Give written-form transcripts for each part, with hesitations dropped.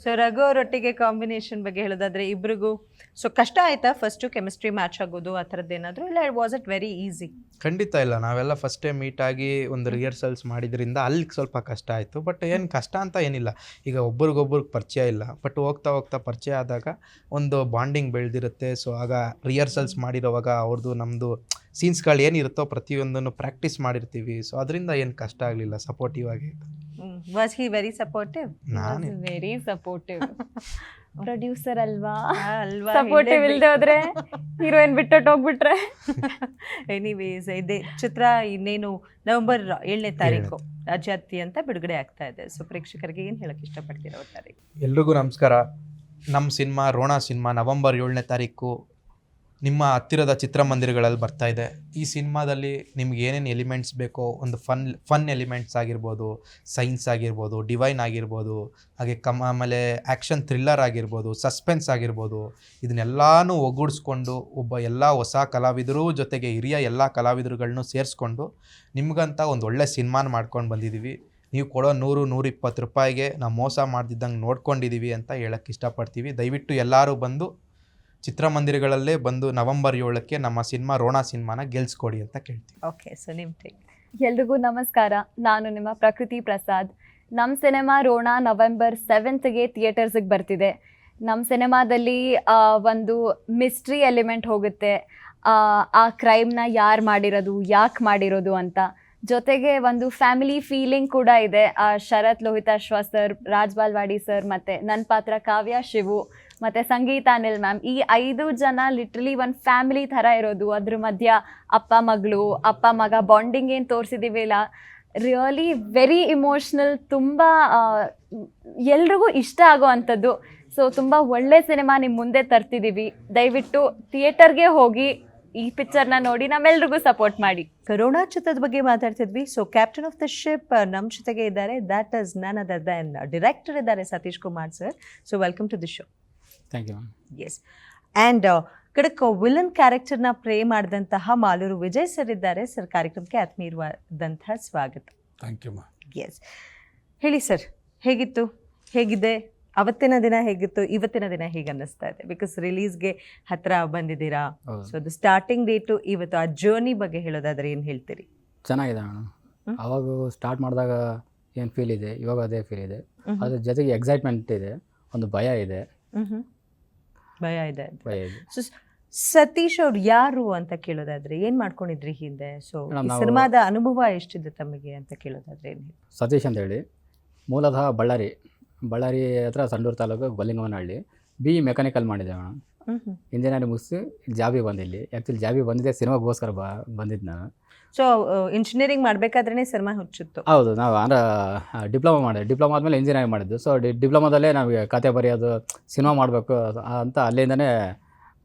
So Raghu ಅವರೊಟ್ಟಿಗೆ combination ಬಗ್ಗೆ ಹೇಳೋದಾದ್ರೆ ಇಬ್ರಿಗೂ ಸೊ ಕಷ್ಟ ಆಯ್ತಾ ಫಸ್ಟು ಕೆಮಿಸ್ಟ್ರಿ ಮ್ಯಾಚ್ ಆಗೋದು ಆ ಥರದ್ದು ಏನಾದರೂ ಇಲ್ಲ ವಾಸ್ ಇಟ್ ವೆರಿ ಈಸಿ? ಖಂಡಿತ ಇಲ್ಲ, ನಾವೆಲ್ಲ ಫಸ್ಟ್ ಟೈಮ್ ಮೀಟ್ ಆಗಿ ಒಂದು ರಿಹರ್ಸಲ್ಸ್ ಮಾಡಿದ್ರಿಂದ ಅಲ್ಲಿಗೆ ಸ್ವಲ್ಪ ಕಷ್ಟ ಆಯಿತು. ಬಟ್ ಏನು ಕಷ್ಟ ಅಂತ ಏನಿಲ್ಲ, ಈಗ ಒಬ್ರಿಗೊಬ್ರಿಗೆ ಪರಿಚಯ ಇಲ್ಲ, ಬಟ್ ಹೋಗ್ತಾ ಹೋಗ್ತಾ ಪರಿಚಯ ಆದಾಗ ಒಂದು ಬಾಂಡಿಂಗ್ ಬೆಳೆದಿರುತ್ತೆ. ಸೊ ಆಗ ರಿಹರ್ಸಲ್ಸ್ ಮಾಡಿರೋವಾಗ ಅವ್ರದ್ದು ನಮ್ಮದು ಸೀನ್ಸ್ಗಳು ಏನಿರುತ್ತೋ ಪ್ರತಿಯೊಂದನ್ನು ಪ್ರಾಕ್ಟೀಸ್ ಮಾಡಿರ್ತೀವಿ. ಸೊ ಅದರಿಂದ ಏನು ಕಷ್ಟ ಆಗಲಿಲ್ಲ, ಸಪೋರ್ಟಿವ್ ಆಗಿ. Was he very supportive? ನಾನೇ ವೆರಿ ಸಪೋರ್ಟಿವ್. ಪ್ರೊಡ್ಯೂಸರ್ ಅಲ್ವಾ, ಅಲ್ವಾ? ಸಪೋರ್ಟಿವ್ ಇಲ್ಲದೆ ಹೋದ್ರೆ ಹೀರೋಯಿನ್ ಬಿಟ್ಟು ಹೋಗ್ಬಿಟ್ರೆ. ಎನಿವೇಸ್ ಇದೆ ಚಿತ್ರ ಇನ್ನೇನು ನವೆಂಬರ್ 7ನೇ ತಾರೀಕು ರಾಜ್ಯಾದ್ಯಂತ ಬಿಡುಗಡೆ ಆಗ್ತಾ ಇದೆ. ಸೊ ಪ್ರೇಕ್ಷಕರಿಗೆ ಏನು ಹೇಳಕ್ಕೆ ಇಷ್ಟಪಡ್ತೀರಾ ಒಟ್ಟಾರೆ? ಎಲ್ರಿಗೂ ನಮಸ್ಕಾರ. ನಮ್ಮ ಸಿನಿಮಾ ರೋಣ ಸಿನಿಮಾ ನವೆಂಬರ್ 7ನೇ ತಾರೀಕು ನಿಮ್ಮ ಹತ್ತಿರದ ಚಿತ್ರಮಂದಿರಗಳಲ್ಲಿ ಬರ್ತಾ ಇದೆ. ಈ ಸಿನಿಮಾದಲ್ಲಿ ನಿಮ್ಗೆ ಏನೇನು ಎಲಿಮೆಂಟ್ಸ್ ಬೇಕೋ, ಒಂದು ಫನ್ ಎಲಿಮೆಂಟ್ಸ್ ಆಗಿರ್ಬೋದು, ಸೈನ್ಸ್ ಆಗಿರ್ಬೋದು, ಡಿವೈನ್ ಆಗಿರ್ಬೋದು, ಹಾಗೆ ಆಮೇಲೆ ಆ್ಯಕ್ಷನ್ ಥ್ರಿಲ್ಲರ್ ಆಗಿರ್ಬೋದು, ಸಸ್ಪೆನ್ಸ್ ಆಗಿರ್ಬೋದು, ಇದನ್ನೆಲ್ಲನೂ ಒಗ್ಗೂಡಿಸ್ಕೊಂಡು ಎಲ್ಲ ಹೊಸ ಕಲಾವಿದರು ಜೊತೆಗೆ ಹಿರಿಯ ಎಲ್ಲ ಕಲಾವಿದರುಗಳನ್ನೂ ಸೇರಿಸ್ಕೊಂಡು ನಿಮ್ಗಂತ ಒಂದು ಒಳ್ಳೆ ಸಿನಿಮಾನ ಮಾಡ್ಕೊಂಡು ಬಂದಿದ್ದೀವಿ. ನೀವು ಕೊಡೋ 100-120 ರೂಪಾಯಿಗೆ ನಾವು ಮೋಸ ಮಾಡ್ದಿದ್ದಂಗೆ ನೋಡ್ಕೊಂಡಿದ್ದೀವಿ ಅಂತ ಹೇಳಕ್ಕೆ ಇಷ್ಟಪಡ್ತೀವಿ. ದಯವಿಟ್ಟು ಎಲ್ಲರೂ ಬಂದು ಚಿತ್ರಮಂದಿರಗಳಲ್ಲೇ ಬಂದು ನವೆಂಬರ್ 7ಕ್ಕೆ ನಮ್ಮ ಸಿನಿಮಾ ರೋಣ ಸಿನಿಮಾನ ಗೆಲ್ಸ್ಕೊಡಿ ಅಂತ ಕೇಳ್ತೀವಿ. ಓಕೆ, ಸೊ ನಿಮ್ಮ ಟೇಕ್. ಎಲ್ರಿಗೂ ನಮಸ್ಕಾರ, ನಾನು ನಿಮ್ಮ ಪ್ರಕೃತಿ ಪ್ರಸಾದ್. ನಮ್ಮ ಸಿನಿಮಾ ರೋಣ ನವೆಂಬರ್ 7ಗೆ ಥಿಯೇಟರ್ಸಿಗೆ ಬರ್ತಿದೆ. ನಮ್ಮ ಸಿನಿಮಾದಲ್ಲಿ ಒಂದು ಮಿಸ್ಟ್ರಿ ಎಲಿಮೆಂಟ್ ಹೋಗುತ್ತೆ. ಆ ಕ್ರೈಮ್ನ ಯಾರು ಮಾಡಿರೋದು, ಯಾಕೆ ಮಾಡಿರೋದು ಅಂತ. ಜೊತೆಗೆ ಒಂದು ಫ್ಯಾಮಿಲಿ ಫೀಲಿಂಗ್ ಕೂಡ ಇದೆ. ಶರತ್ ಲೋಹಿತಾಶ್ವ ಸರ್, ರಾಜ್ ಬಾಲ್ವಾಡಿ ಸರ್, ಮತ್ತು ನನ್ನ ಪಾತ್ರ ಕಾವ್ಯ ಶಿವು ಮತ್ತು ಸಂಗೀತ ಅನಿಲ್ ಮ್ಯಾಮ್, ಈ 5 ಜನ ಲಿಟ್ರಲಿ ಒಂದು ಫ್ಯಾಮಿಲಿ ಥರ ಇರೋದು. ಅದ್ರ ಮಧ್ಯ ಅಪ್ಪ ಮಗಳು, ಅಪ್ಪ ಮಗ ಬಾಂಡಿಂಗ್ ಏನು ತೋರಿಸಿದ್ದೀವಿಲ್ಲ, ರಿಯಲಿ ವೆರಿ ಇಮೋಷ್ನಲ್, ತುಂಬ ಎಲ್ರಿಗೂ ಇಷ್ಟ ಆಗೋ ಅಂಥದ್ದು. ಸೊ ತುಂಬ ಒಳ್ಳೆ ಸಿನಿಮಾ ನಿಮ್ಮ ಮುಂದೆ ತರ್ತಿದ್ದೀವಿ. ದಯವಿಟ್ಟು ಥಿಯೇಟರ್ಗೆ ಹೋಗಿ ಈ ಪಿಕ್ಚರ್ನ ನೋಡಿ ನಮ್ಮೆಲ್ರಿಗೂ ಸಪೋರ್ಟ್ ಮಾಡಿ. ರೋಣ ಚಿತ್ರದ ಬಗ್ಗೆ ಮಾತಾಡ್ತಿದ್ವಿ. So captain of the ship ನಮ್ಮ ಜೊತೆಗೆ ಇದ್ದಾರೆ. That is none other than director ಇದ್ದಾರೆ Satish Kumar sir. So welcome to the show. Thank you. Yes, and ಕಡಕ್ ವಿಲನ್ ಕ್ಯಾರೆಕ್ಟರ್ನ ಪ್ರೇ ಮಾಡಿದಂತಹ ಮಾಲೂರು ವಿಜಯ್ ಸರ್ ಇದ್ದಾರೆ. ಸರ್, ಕಾರ್ಯಕ್ರಮಕ್ಕೆ ಆತ್ಮೀಯವಾದಂತಹ ಸ್ವಾಗತ. Thank you. ಎಸ್, ಹೇಳಿ ಸರ್, ಹೇಗಿದೆ ಅವತ್ತಿನ ದಿನ, ಹೇಗಿತ್ತು ಇವತ್ತಿನ ದಿನ, ಹೇಗೆ ಅನ್ನಿಸ್ತಾ ಇದೆ? ಬಿಕಾಸ್ ರಿಲೀಸ್ಗೆ ಹತ್ರ ಬಂದಿದ್ದೀರಾ. ಸೊ ಅದು ಸ್ಟಾರ್ಟಿಂಗ್ ಡೇಟು ಇವತ್ತು ಆ ಜರ್ನಿ ಬಗ್ಗೆ ಹೇಳೋದಾದ್ರೆ ಏನು ಹೇಳ್ತೀರಿ? ಚೆನ್ನಾಗಿದೆ ಮೇಡಮ್. ಅವಾಗ ಸ್ಟಾರ್ಟ್ ಮಾಡಿದಾಗ ಏನು ಫೀಲ್ ಇದೆ, ಇವಾಗ ಅದೇ ಫೀಲ್ ಇದೆ. ಅದ್ರ ಜೊತೆಗೆ ಎಕ್ಸೈಟ್ಮೆಂಟ್ ಇದೆ, ಒಂದು ಭಯ ಇದೆ. ಭಯ ಇದೆ. ಸೊ ಸತೀಶ್ ಅವ್ರು ಯಾರು ಅಂತ ಕೇಳೋದಾದ್ರೆ ಏನು ಮಾಡ್ಕೊಂಡಿದ್ರಿ ಹಿಂದೆ? ಸೊ ಸಿನಿಮಾದ ಅನುಭವ ಎಷ್ಟಿದೆ ತಮಗೆ ಅಂತ ಕೇಳೋದಾದ್ರೆ ಏನು? ಸತೀಶ್ ಅಂತ ಹೇಳಿ, ಮೂಲತಃ ಬಳ್ಳಾರಿ ಹತ್ರ ಸಂಡೂರು ತಾಲೂಕು ಗೊಲ್ಲಿಂಗವನಹಳ್ಳಿ. BE ಮೆಕ್ಯಾನಿಕಲ್ ಮಾಡಿದೆ ಮೇಡಮ್. ಇಂಜಿನಿಯರಿಂಗ್ ಮುಗಿಸಿ ಜಾಬಿಗೆ ಬಂದಿಲ್ಲಿ. ಆ್ಯಕ್ಚುಲಿ ಜಾಬಿಗೆ ಬಂದಿದ್ದೆ ಸಿನಿಮಾಗೋಸ್ಕರ ಬಂದಿದ್ದು ನಾನು. ಸೊ ಇಂಜಿನಿಯರಿಂಗ್ ಮಾಡಬೇಕಾದ್ರೇ ಸಿನಿಮಾ ಹುಚ್ಚಿತ್ತು? ಹೌದು, ನಾವು ಅಂದರೆ ಡಿಪ್ಲೊಮಾ ಮಾಡಿದೆ. ಡಿಪ್ಲೊಮಾ ಆದಮೇಲೆ ಇಂಜಿನಿಯರಿಂಗ್ ಮಾಡಿದ್ದು. ಸೊ ಡಿಪ್ಲೊಮಾದಲ್ಲೇ ನಮಗೆ ಕತೆ ಬರೆಯೋದು, ಸಿನಿಮಾ ಮಾಡಬೇಕು ಅಂತ ಅಲ್ಲಿಂದನೇ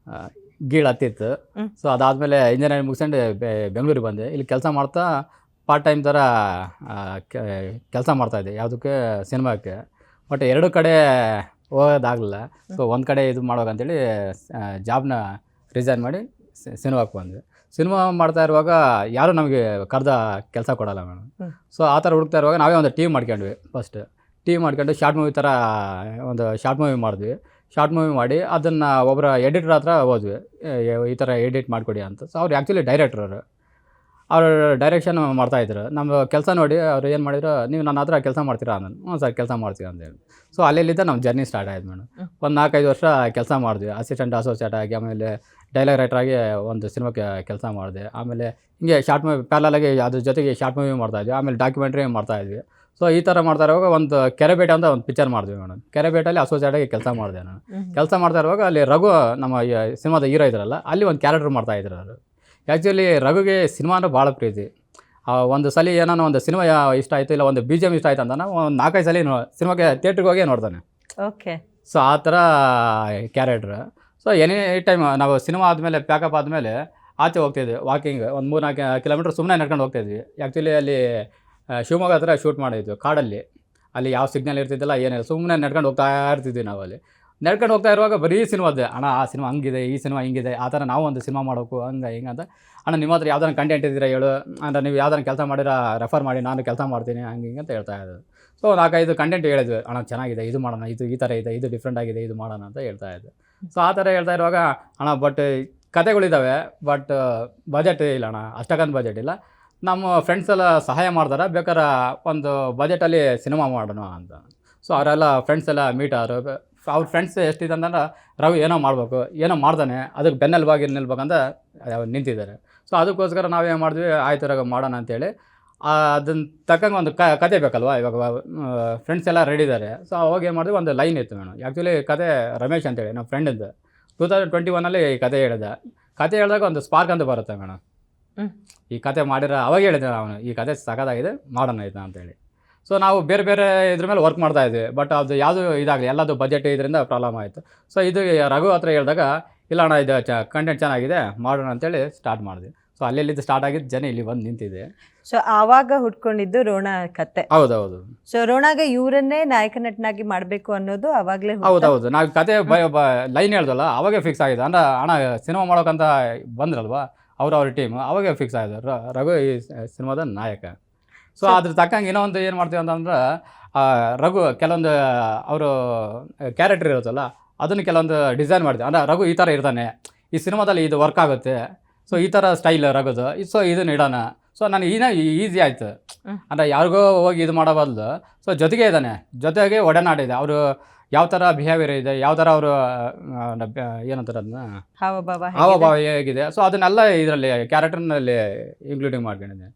ಗೀಳು ಹತ್ತಿತ್ತು. ಸೊ ಅದಾದಮೇಲೆ ಇಂಜಿನಿಯರಿಂಗ್ ಮುಗಿಸ್ಕೊಂಡು ಬೆಂಗಳೂರಿಗೆ ಬಂದೆ. ಇಲ್ಲಿ ಕೆಲಸ ಮಾಡ್ತಾ ಪಾರ್ಟ್ ಟೈಮ್ ಥರ ಕೆಲಸ ಮಾಡ್ತಾಯಿದ್ದೆ, ಯಾವುದಕ್ಕೆ ಸಿನಿಮಾಕ್ಕೆ. ಬಟ್ 2 ಕಡೆ ಹೋಗೋದಾಗಲಿಲ್ಲ. ಸೊ ಒಂದು ಕಡೆ ಇದು ಮಾಡೋಕಂತೇಳಿ ಜಾಬ್ನ ರಿಸೈನ್ ಮಾಡಿ ಸಿನಿಮಾಕ್ಕೆ ಬಂದ್ವಿ. ಸಿನಿಮಾ ಮಾಡ್ತಾ ಇರುವಾಗ ಯಾರೂ ನಮಗೆ ಕರೆದ ಕೆಲಸ ಕೊಡೋಲ್ಲ ಮೇಡಮ್. ಸೊ ಆ ಥರ ಹುಡುಕ್ತಾ ಇರುವಾಗ ನಾವೇ ಒಂದು ಟೀಮ್ ಮಾಡ್ಕೊಂಡ್ವಿ. ಟೀಮ್ ಮಾಡ್ಕೊಂಡು ಶಾರ್ಟ್ ಮೂವಿ ಥರ ಒಂದು ಶಾರ್ಟ್ ಮೂವಿ ಮಾಡಿದ್ವಿ. ಶಾರ್ಟ್ ಮೂವಿ ಮಾಡಿ ಅದನ್ನು ಒಬ್ಬರ ಎಡಿಟರ್ ಹತ್ರ ಹೋದ್ವಿ, ಈ ಥರ ಎಡಿಟ್ ಮಾಡಿಕೊಡಿ ಅಂತ. ಸೊ ಅವ್ರು ಆ್ಯಕ್ಚುಲಿ ಡೈರೆಕ್ಟ್ರ್ ಅವರು ಡೈರೆಕ್ಷನ್ ಮಾಡ್ತಾಯಿದ್ರು. ನಮ್ಮ ಕೆಲಸ ನೋಡಿ ಅವ್ರು ಏನು ಮಾಡಿದ್ರು, ನೀವು ನನ್ನ ಹತ್ರ ಕೆಲಸ ಮಾಡ್ತೀರಾ ಅಂದನು. ಹ್ಞೂ ಸರ್, ಕೆಲಸ ಮಾಡ್ತೀವಿ ಅಂತೇಳಿ. ಸೊ ಅಲ್ಲಿಂದ ನಮ್ಮ ಜರ್ನಿ ಸ್ಟಾರ್ಟ್ ಆಯ್ತು ಮೇಡಮ್. ಒಂದು 4-5 ವರ್ಷ ಕೆಲಸ ಮಾಡಿದ್ವಿ, ಅಸಿಸ್ಟೆಂಟ್ ಅಸೋಸಿಯೇಟ್ ಆಗಿ. ಆಮೇಲೆ ಡೈಲಾಗ್ ರೈಟ್ರಾಗಿ ಒಂದು ಸಿನಿಮಾಕ್ಕೆ ಕೆಲಸ ಮಾಡಿದೆ. ಆಮೇಲೆ ಹಿಂಗೆ ಶಾರ್ಟ್ ಮೂವಿ ಪ್ಯಾರಲಾಗಿ ಅದ್ರ ಜೊತೆಗೆ ಶಾರ್ಟ್ ಮೂವಿ ಮಾಡ್ತಾಯಿದ್ವಿ. ಆಮೇಲೆ ಡಾಕ್ಯುಮೆಂಟ್ರಿ ಮಾಡ್ತಾಯಿದ್ವಿ. ಸೊ ಈ ಥರ ಮಾಡ್ತಾ ಇರುವಾಗ ಒಂದು ಕೆರೆಬೇಟೆ ಅಂತ ಒಂದು ಪಿಕ್ಚರ್ ಮಾಡಿದ್ವಿ ಮೇಡಮ್. ಕೆರೆಬೇಟಲ್ಲಿ ಅಸೋಸಿಯೇಟಾಗಿ ಕೆಲಸ ಮಾಡಿದೆ ನಾನು. ಕೆಲಸ ಮಾಡ್ತಾ ಇರುವಾಗ ಅಲ್ಲಿ ರಘು, ನಮ್ಮ ಸಿನಿಮಾದ ಹೀರೋ ಇದ್ರಲ್ಲ, ಅಲ್ಲಿ ಒಂದು ಕ್ಯಾರೆಕ್ಟರ್ ಮಾಡ್ತಾಯಿದ್ರು ಅವರು. ಆ್ಯಕ್ಚುಲಿ ರಘುಗೆ ಸಿನಿಮಾ ಅಂದರೆ ಭಾಳ ಪ್ರೀತಿ. ಒಂದು ಸಲ ಏನೋ ಒಂದು ಸಿನಿಮಾ ಇಷ್ಟ ಆಯಿತು, ಇಲ್ಲ ಒಂದು BGM ಇಷ್ಟ ಆಯ್ತು ಅಂತ ಒಂದು 4-5 ಸಲ ಸಿನಿಮಾಗೆ ಥಿಯೇಟ್ರಿಗೆ ಹೋಗಿ ನೋಡ್ತಾನೆ. ಓಕೆ. ಸೊ ಆ ಥರ ಕ್ಯಾರೆಕ್ಟ್ರ್. ಸೊ ಎನಿ ಟೈಮ್ ನಾವು ಸಿನಿಮಾ ಆದಮೇಲೆ ಪ್ಯಾಕಪ್ ಆದಮೇಲೆ ಆಚೆ ಹೋಗ್ತಿದ್ವಿ ವಾಕಿಂಗ್. ಒಂದು 3-4 ಕಿಲೋಮೀಟ್ರ್ ಸುಮ್ಮನೆ ನಡ್ಕೊಂಡು ಹೋಗ್ತಾಯಿದ್ವಿ. ಆ್ಯಕ್ಚುಲಿ ಅಲ್ಲಿ ಶಿವಮೊಗ್ಗ ಹತ್ರ ಶೂಟ್ ಮಾಡಿದ್ವಿ ಕಾಡಲ್ಲಿ. ಅಲ್ಲಿ ಯಾವ ಸಿಗ್ನಲ್ ಇರ್ತಿದ್ದಿಲ್ಲ, ಏನಿಲ್ಲ, ಸುಮ್ಮನೆ ನಡ್ಕೊಂಡು ಹೋಗ್ತಾ ಇರ್ತಿದ್ವಿ ನಾವು. ಅಲ್ಲಿ ನಡ್ಕೊಂಡು ಹೋಗ್ತಾ ಇರುವಾಗ ಬರೀ ಸಿನಿಮಾದ್ದೆ. ಅಣ್ಣ ಆ ಸಿನಿಮಾ ಹಂಗಿದೆ, ಈ ಸಿನಿಮಾ ಹಿಂಗಿದೆ, ಆ ಥರ ನಾವು ಒಂದು ಸಿನಿಮಾ ಮಾಡಬೇಕು, ಹಿಂಗೆ ಅಂತ. ಅಣ್ಣ ನಿಮ್ಮ ಹತ್ರ ಯಾವ್ದಾರ ಕಂಟೆಂಟ್ ಇದ್ದೀರಾ ಹೇಳು, ಅಂದರೆ ನೀವು ಯಾವ್ದಾರ ಕೆಲಸ ಮಾಡಿರ ರೆಫರ್ ಮಾಡಿ, ನಾನು ಕೆಲಸ ಮಾಡ್ತೀನಿ, ಹಂಗೆ ಹಿಂಗೆ ಅಂತ ಹೇಳ್ತಾ ಇದ್ದಾರೆ. ಸೊ 4-5 ಕಂಟೆಂಟ್ ಹೇಳಿದ್ವಿ, ಅಣ್ಣ ಚೆನ್ನಾಗಿದೆ, ಇದು ಮಾಡೋಣ, ಇದು ಈ ಥರ ಇದೆ, ಇದು ಡಿಫ್ರೆಂಟ್ ಆಗಿದೆ, ಇದು ಮಾಡೋಣ ಅಂತ ಹೇಳ್ತಾ ಇದ್ದೆ. ಸೊ ಆ ಥರ ಹೇಳ್ತಾ ಇರುವಾಗ ಅಣ್ಣ ಬಟ್ ಕತೆಗಳಿದ್ದಾವೆ, ಬಟ್ ಬಜೆಟ್ ಇಲ್ಲ ಅಣ್ಣ, ಅಷ್ಟಕ್ಕೊಂದು ಬಜೆಟ್ ಇಲ್ಲ, ನಮ್ಮ ಫ್ರೆಂಡ್ಸ್ ಎಲ್ಲ ಸಹಾಯ ಮಾಡ್ತಾರೆ, ಬೇಕಾದ್ರೆ ಒಂದು ಬಜೆಟಲ್ಲಿ ಸಿನಿಮಾ ಮಾಡೋಣ ಅಂತ. ಸೊ ಅವರೆಲ್ಲ ಫ್ರೆಂಡ್ಸ್ ಎಲ್ಲ ಮೀಟ್ ಆದರು. ಅವ್ರ ಫ್ರೆಂಡ್ಸ್ ಎಷ್ಟಿದೆ ಅಂತಂದ್ರೆ ರವಿ ಏನೋ ಮಾಡಬೇಕು, ಏನೋ ಮಾಡ್ತಾನೆ, ಅದಕ್ಕೆ ಬೆನ್ನೆಲುಬಾಗಿ ನಿಲ್ಬೇಕಂತ ನಿಂತಿದ್ದಾರೆ. ಸೊ ಅದಕ್ಕೋಸ್ಕರ ನಾವೇನು ಮಾಡಿದ್ವಿ, ಆಯ್ತು ರವಿ ಮಾಡೋಣ ಅಂತೇಳಿ ಅದನ್ನು ತಕ್ಕಂಗೆ ಒಂದು ಕತೆ ಬೇಕಲ್ವ, ಇವಾಗ ಫ್ರೆಂಡ್ಸ್ ಎಲ್ಲ ರೆಡಿ ಇದ್ದಾರೆ. ಸೊ ಅವಾಗ ಏನು ಮಾಡಿದ್ವಿ, ಒಂದು ಲೈನ್ ಇತ್ತು ಮೇಡಮ್. ಆ್ಯಕ್ಚುಲಿ ಕತೆ ರಮೇಶ್ ಅಂತೇಳಿ ನಮ್ಮ ಫ್ರೆಂಡಿಂದು 2021 ಈ ಕತೆ ಹೇಳಿದೆ. ಕತೆ ಹೇಳಿದಾಗ ಒಂದು ಸ್ಪಾರ್ಕ್ ಅಂತ ಬರುತ್ತೆ ಮೇಡಮ್. ಈ ಕತೆ ಮಾಡಿರೋ ಅವಾಗ ಹೇಳಿದೆ ಅವನು, ಈ ಕತೆ ಸಖತ್ತಾಗಿದೆ, ಮಾಡೋಣ ಆಯ್ತಾ ಅಂತೇಳಿ. ಸೊ ನಾವು ಬೇರೆ ಬೇರೆ ಇದ್ರ ಮೇಲೆ ವರ್ಕ್ ಮಾಡ್ತಾ ಇದ್ವಿ, ಬಟ್ ಅದು ಯಾವುದು ಇದಾಗಲಿ, ಎಲ್ಲದು ಬಜೆಟ್ ಇದರಿಂದ ಪ್ರಾಬ್ಲಮ್ ಆಯಿತು. ಸೊ ಇದು ರಘು ಹತ್ರ ಹೇಳಿದಾಗ, ಇಲ್ಲ ಅಣ್ಣ ಇದು ಕಂಟೆಂಟ್ ಚೆನ್ನಾಗಿದೆ, ಮಾಡೋಣ ಅಂತೇಳಿ ಸ್ಟಾರ್ಟ್ ಮಾಡಿದ್ವಿ. ಸೊ ಅಲ್ಲೆಲ್ಲಿದ್ದು ಸ್ಟಾರ್ಟ್ ಆಗಿದ್ದು ಜನ ಇಲ್ಲಿ ಬಂದು ನಿಂತಿದೆ. ಸೊ ಆವಾಗ ಹುಟ್ಕೊಂಡಿದ್ದು ರೋಣ ಕತೆ. ಹೌದೌದು. ಸೊ ರೋಣಾಗೆ ಇವರನ್ನೇ ನಾಯಕ ನಟನಾಗಿ ಮಾಡಬೇಕು ಅನ್ನೋದು ಅವಾಗಲೇ ಹೌದೌದು. ನಾವು ಕತೆ ಲೈನ್ ಹೇಳ್ದಲ್ಲ, ಅವಾಗೇ ಫಿಕ್ಸ್ ಆಗಿದೆ. ಅಂದ್ರೆ ಅಣ್ಣ ಸಿನಿಮಾ ಮಾಡೋಕ್ಕಂತ ಬಂದ್ರಲ್ವಾ ಅವ್ರ ಟೀಮ್, ಅವಾಗೇ ಫಿಕ್ಸ್ ಆಗಿದೆ ರಘು ಈ ಸಿನಿಮಾದ ನಾಯಕ. ಸೊ ಅದ್ರ ತಕ್ಕಂಗೆ ಇನ್ನೂ ಒಂದು ಏನು ಮಾಡ್ತೀವಿ ಅಂತಂದ್ರೆ, ರಘು ಕೆಲವೊಂದು ಅವರು ಕ್ಯಾರೆಕ್ಟರ್ ಇರುತ್ತಲ್ಲ, ಅದನ್ನು ಕೆಲವೊಂದು ಡಿಸೈನ್ ಮಾಡ್ತೀವಿ. ಅಂದರೆ ರಘು ಈ ಥರ ಇರ್ತಾನೆ, ಈ ಸಿನಿಮಾದಲ್ಲಿ ಇದು ವರ್ಕ್ ಆಗುತ್ತೆ, ಸೊ ಈ ಥರ ಸ್ಟೈಲ್ ರಘುದು, ಸೊ ಇದನ್ನು ಇಡೋಣ. ಸೊ ನನಗೆ ಈಸಿ ಆಯಿತು. ಅಂದರೆ ಯಾರಿಗೋ ಹೋಗಿ ಇದು ಮಾಡೋ ಬದಲು ಸೊ ಜೊತೆಗೆ ಇದ್ದಾನೆ, ಜೊತೆಗೆ ಒಡನಾಡಿದೆ. ಅವರು ಯಾವ ಥರ ಬಿಹೇವಿಯರ್ ಇದೆ, ಯಾವ ಥರ ಅವರು ಏನಂತಾರೆ ಅದನ್ನ ಹಾವಭಾವ ಹಾವಭಾವ ಹೇಗಿದೆ, ಸೊ ಅದನ್ನೆಲ್ಲ ಇದರಲ್ಲಿ ಕ್ಯಾರೆಕ್ಟರ್ನಲ್ಲಿ ಇನ್ಕ್ಲೂಡಿಂಗ್ ಮಾಡ್ಕೊಂಡಿದ್ದೆ.